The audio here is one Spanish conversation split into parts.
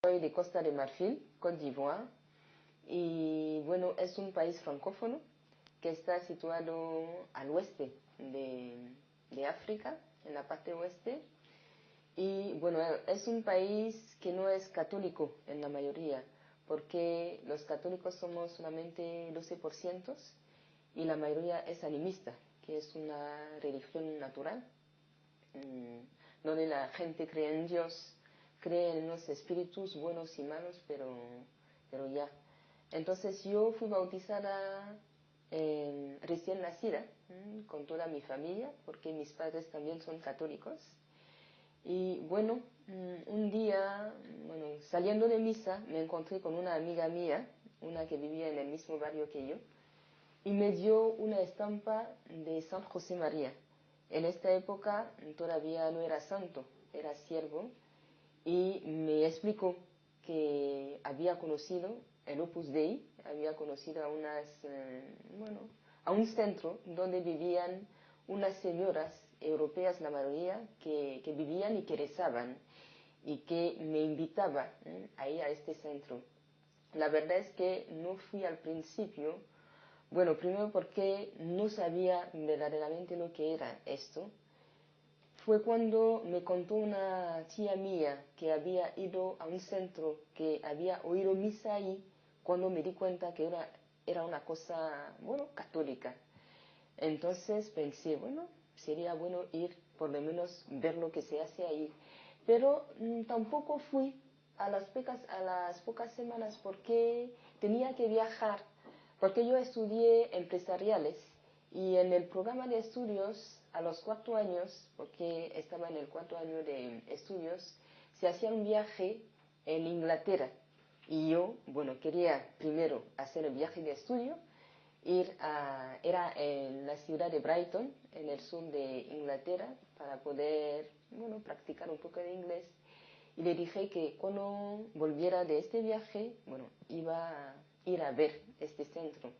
Soy de Costa de Marfil, Côte d'Ivoire, y bueno, es un país francófono que está situado al oeste de África, en la parte oeste. Y bueno, es un país que no es católico en la mayoría, porque los católicos somos solamente 12% y la mayoría es animista, que es una religión natural, donde la gente cree en Dios, cree en los espíritus buenos y malos, pero ya. Entonces yo fui bautizada recién nacida, con toda mi familia, porque mis padres también son católicos. Y bueno, un día, bueno, saliendo de misa, me encontré con una amiga mía, una que vivía en el mismo barrio que yo, y me dio una estampa de San José María. En esta época todavía no era santo, era siervo, y me explicó que había conocido el Opus Dei, había conocido a un centro donde vivían unas señoras europeas, la mayoría, que vivían y que rezaban, y que me invitaba a ir a este centro. La verdad es que no fui al principio, bueno, primero porque no sabía verdaderamente lo que era esto. Fue cuando me contó una tía mía que había ido a un centro, que había oído misa ahí, cuando me di cuenta que era una cosa, bueno, católica. Entonces pensé, bueno, sería bueno ir, por lo menos ver lo que se hace ahí. Pero tampoco fui a las pocas semanas porque tenía que viajar, porque yo estudié empresariales y en el programa de estudios a los 4 años, porque estaba en el 4 año de estudios, se hacía un viaje en Inglaterra y yo, bueno, quería primero hacer el viaje de estudio, era en la ciudad de Brighton, en el sur de Inglaterra, para poder, bueno, practicar un poco de inglés. Y le dije que cuando volviera de este viaje, bueno, iba a ir a ver este centro.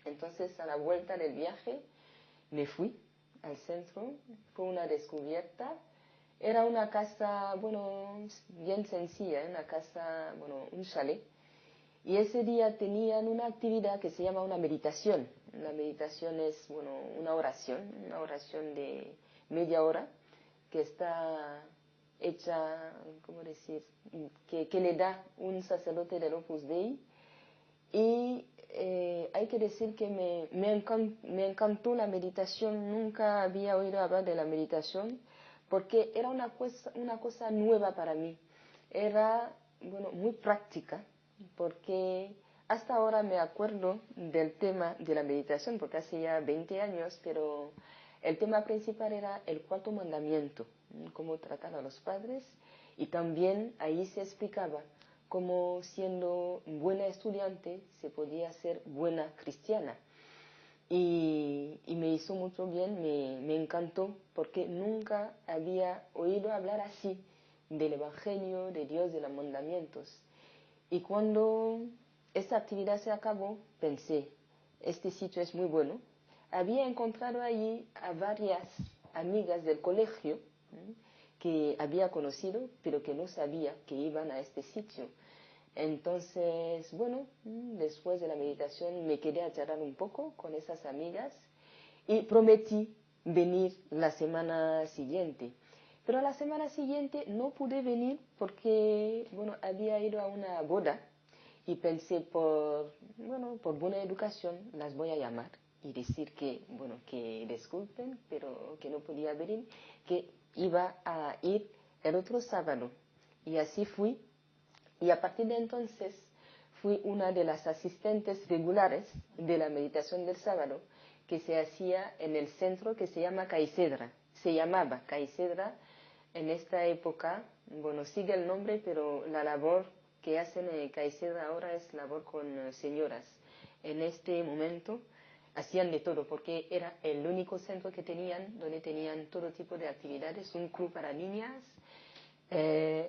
Entonces, a la vuelta del viaje, me fui al centro, fue una descubierta. Era una casa, bueno, bien sencilla, una casa, bueno, un chalet. Y ese día tenían una actividad que se llama una meditación. La meditación es, bueno, una oración de media hora que está hecha, ¿cómo decir?, que le da un sacerdote del Opus Dei. Y hay que decir que me encantó la meditación. Nunca había oído hablar de la meditación porque era una cosa nueva para mí. Era, bueno, muy práctica, porque hasta ahora me acuerdo del tema de la meditación, porque hace ya 20 años, pero el tema principal era el cuarto mandamiento, cómo tratar a los padres, y también ahí se explicaba cómo siendo buena estudiante se podía ser buena cristiana. Y me hizo mucho bien, me encantó, porque nunca había oído hablar así del Evangelio, de Dios, de los mandamientos. Y cuando esta actividad se acabó, pensé, este sitio es muy bueno. Había encontrado allí a varias amigas del colegio que había conocido, pero que no sabía que iban a este sitio. Entonces, bueno, después de la meditación me quedé a charlar un poco con esas amigas y prometí venir la semana siguiente. Pero la semana siguiente no pude venir porque, bueno, había ido a una boda y pensé por buena educación las voy a llamar y decir que, bueno, que disculpen, pero que no podía venir, que iba a ir el otro sábado. Y así fui. Y a partir de entonces fui una de las asistentes regulares de la meditación del sábado que se hacía en el centro que se llama Caisedra. Se llamaba Caisedra en esta época. Bueno, sigue el nombre, pero la labor que hacen en Caisedra ahora es labor con señoras. En este momento hacían de todo porque era el único centro que tenían donde tenían todo tipo de actividades, un club para niñas,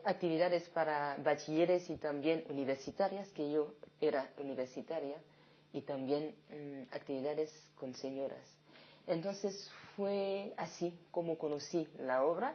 actividades para bachilleres y también universitarias, que yo era universitaria, y también actividades con señoras. Entonces fue así como conocí la obra